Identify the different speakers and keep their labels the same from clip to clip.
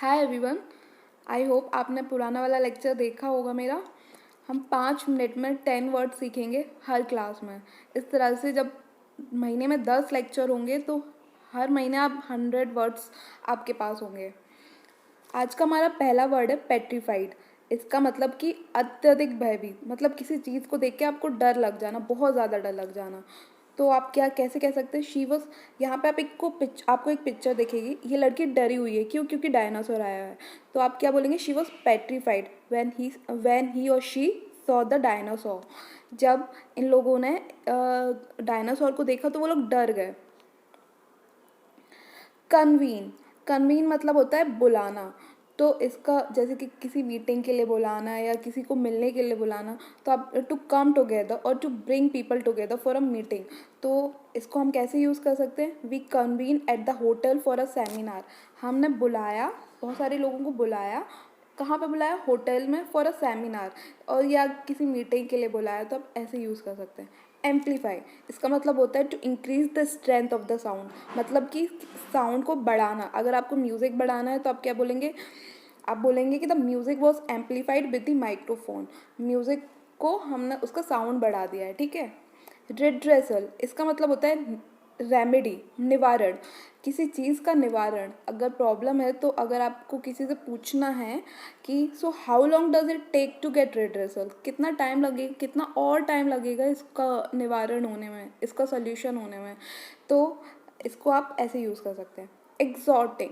Speaker 1: Hi everyone, I hope आपने पुराना वाला लेक्चर देखा होगा मेरा। हम 5 मिनट में 10 वर्ड सीखेंगे हर क्लास में। इस तरह से जब महीने में 10 लेक्चर होंगे तो हर महीने आप 100 वर्ड्स आपके पास होंगे। आज का हमारा पहला वर्ड है पेट्रीफाइड। इसका मतलब कि अत्यधिक भयभीत, मतलब किसी चीज़ को देख के आपको डर लग जाना, बहुत ज़्यादा डर लग जाना। तो आप क्या कैसे कह सकते हैं, शी वॉज। यहाँ पे आपको एक पिक्चर दिखेगी, ये लड़की डरी हुई है, क्योंकि डायनासोर आया है। तो आप क्या बोलेंगे, she was petrified when he और शी सॉ द डायनासोर। जब इन लोगों ने डायनासोर को देखा तो वो लोग डर गए। कन्वीन कन्वीन मतलब होता है बुलाना। तो इसका जैसे कि किसी मीटिंग के लिए बुलाना या किसी को मिलने के लिए बुलाना, तो आप टू कम टुगेदर और to bring people together for a meeting. तो इसको हम कैसे यूज़ कर सकते हैं, we convene at the hotel for a seminar. हमने बुलाया, बहुत सारे लोगों को बुलाया। कहाँ पे बुलाया, होटल में, फॉर अ सेमिनार, और या किसी मीटिंग के लिए बुलाया, तो आप ऐसे यूज़ कर सकते हैं। एम्पलीफाई, इसका मतलब होता है to increase the strength of the sound, मतलब कि साउंड को बढ़ाना। अगर आपको म्यूज़िक बढ़ाना है तो आप क्या बोलेंगे, आप बोलेंगे कि the music was amplified with the microphone. Music को हमने उसका साउंड बढ़ा दिया है, ठीक है। रिड्रेसल, इसका मतलब होता है रेमेडी, निवारण, किसी चीज़ का निवारण। अगर प्रॉब्लम है तो अगर आपको किसी से पूछना है कि so how long does it take to get redressal, कितना टाइम लगेगा, कितना और टाइम लगेगा इसका निवारण होने में, इसका सोल्यूशन होने में, तो इसको आप ऐसे यूज़ कर सकते हैं। एक्सटॉर्टिंग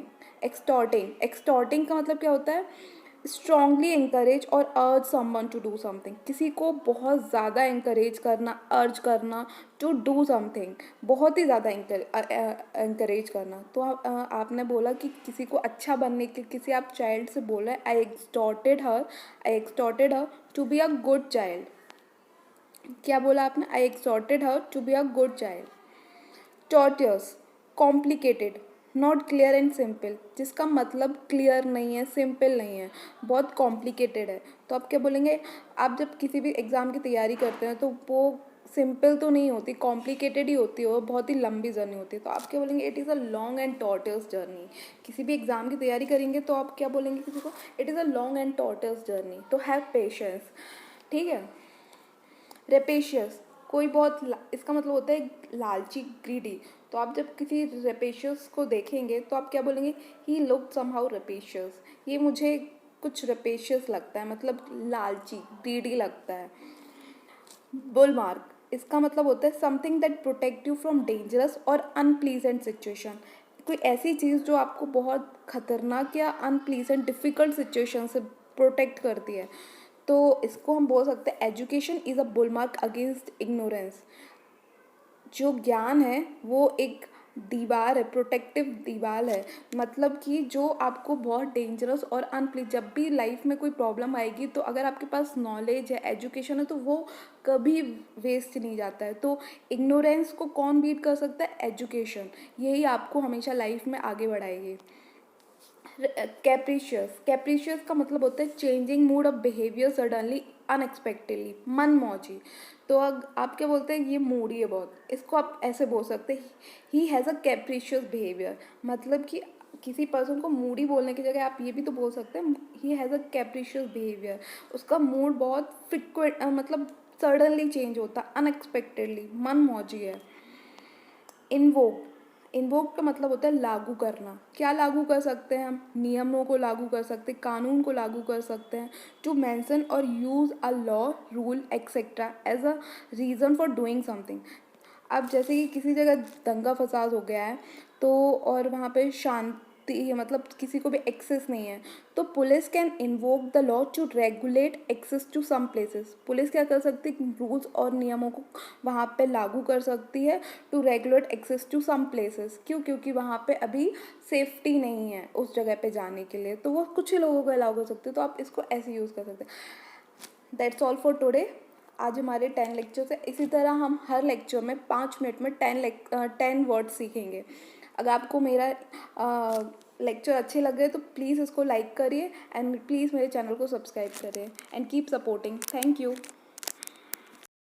Speaker 1: का मतलब क्या होता है, स्ट्रांगली इंकरेज और अर्ज समवन टू डू समथिंग, किसी को बहुत ज़्यादा इंकरेज करना, अर्ज करना टू डू समथिंग, बहुत ही ज़्यादा इंकरेज करना। तो आपने बोला कि किसी को अच्छा बनने के, किसी आप चाइल्ड से बोला है, I extorted her to be a good child. क्या बोला आपने, I extorted her to be a good child. Tortious, complicated, not clear and simple, जिसका मतलब क्लियर नहीं है, सिंपल नहीं है, बहुत कॉम्प्लिकेटेड है। तो आप क्या बोलेंगे, आप जब किसी भी एग्ज़ाम की तैयारी करते हैं तो वो सिंपल तो नहीं होती, कॉम्प्लिकेटेड ही होती है, और बहुत ही लंबी जर्नी होती है। तो आप क्या बोलेंगे, it is a long and tortious journey. किसी भी एग्ज़ाम की तैयारी करेंगे तो आप क्या बोलेंगे किसी को, it is a long and tortious journey. तो हैव पेशेंस, ठीक है। रेपेशियस, कोई इसका मतलब होता है लालची, ग्रीडी। तो आप जब किसी रेपेशियस को देखेंगे तो आप क्या बोलेंगे, ही लुक समहाउ रेपेशियस, ये मुझे कुछ रेपेशियस लगता है, मतलब लालची, ग्रीडी लगता है। बुलमार्क, इसका मतलब होता है something that protect you from dangerous और अनप्लीजेंट सिचुएशन, कोई ऐसी चीज़ जो आपको बहुत खतरनाक या अनप्लीजेंट, डिफ़िकल्ट सिचुएशन से प्रोटेक्ट करती है। तो इसको हम बोल सकते हैं education is a bulwark against ignorance. जो ज्ञान है वो एक दीवार है, प्रोटेक्टिव दीवार है, मतलब कि जो आपको बहुत डेंजरस और जब भी लाइफ में कोई प्रॉब्लम आएगी तो अगर आपके पास नॉलेज है, एजुकेशन है, तो वो कभी वेस्ट नहीं जाता है। तो इग्नोरेंस को कौन बीट कर सकता है, एजुकेशन, यही आपको हमेशा लाइफ में आगे बढ़ाएगी। कैप्रिशियस का मतलब होता है changing mood off behaviour suddenly, unexpectedly, मन मौजी। तो आप क्या बोलते हैं, ये मूडी है बहुत, इसको आप ऐसे बोल सकते हैं, ही हैज़ अ कैप्रिशियस बिहेवियर, मतलब कि किसी पर्सन को मूडी बोलने की जगह आप ये भी तो बोल सकते हैं, ही हैज़ अ कैप्रिशियस बिहेवियर, उसका मूड बहुत फ्रिक्वेंट, मतलब सडनली चेंज होता, अनएक्सपेक्टेडली, मन मौजी है। इन्वोक, इन्वोक का मतलब होता है लागू करना। क्या लागू कर सकते हैं हम, नियमों को लागू कर सकते हैं, कानून को लागू कर सकते हैं। टू मेंशन और use a law, rule etcetera as a reason for doing something. अब जैसे कि किसी जगह दंगा फसाद हो गया है तो, और वहाँ पे शांति है, मतलब किसी को भी एक्सेस नहीं है, तो police can invoke the law to regulate access to some places. Police क्या कर सकती है, रूल्स और नियमों को वहाँ पे लागू कर सकती है, to regulate access to some places. क्यों, क्योंकि वहाँ पे अभी सेफ्टी नहीं है उस जगह पे जाने के लिए, तो वो कुछ ही लोगों को अलाउ कर सकते हैं। तो आप इसको ऐसे यूज़ कर सकते हैं। That's all for today. आज हमारे 10 लेक्चर्स है, इसी तरह हम हर लेक्चर में 5 मिनट में 10 वर्ड सीखेंगे। अगर आपको मेरा लेक्चर अच्छे लग रहे तो प्लीज़ इसको लाइक करिए, एंड प्लीज़ मेरे चैनल को सब्सक्राइब करिए, and keep supporting. Thank you.